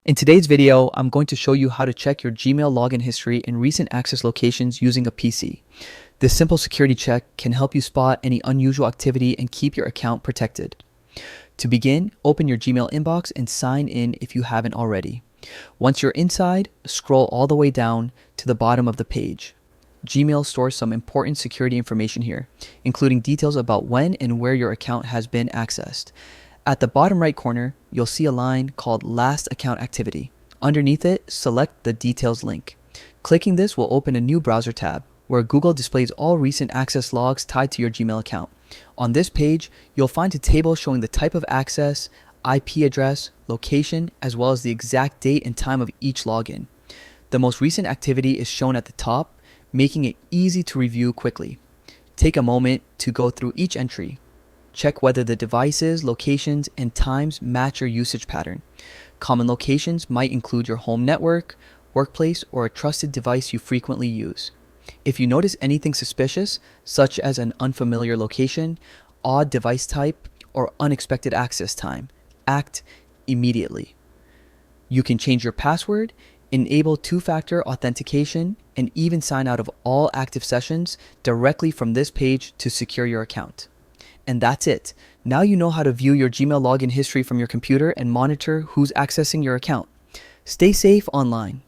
In today's video, I'm going to show you how to check your Gmail login history in recent access locations using a PC. This simple security check can help you spot any unusual activity and keep your account protected. To begin, open your Gmail inbox and sign in if you haven't already. Once you're inside, scroll all the way down to the bottom of the page. Gmail stores some important security information here, including details about when and where your account has been accessed. At the bottom right corner, you'll see a line called Last Account Activity. Underneath it, select the Details link. Clicking this will open a new browser tab, where Google displays all recent access logs tied to your Gmail account. On this page, you'll find a table showing the type of access, IP address, location, as well as the exact date and time of each login. The most recent activity is shown at the top, making it easy to review quickly. Take a moment to go through each entry. Check whether the devices, locations, and times match your usage pattern. Common locations might include your home network, workplace, or a trusted device you frequently use. If you notice anything suspicious, such as an unfamiliar location, odd device type, or unexpected access time, act immediately. You can change your password, enable two-factor authentication, and even sign out of all active sessions directly from this page to secure your account. And that's it. Now you know how to view your Gmail login history from your computer and monitor who's accessing your account. Stay safe online.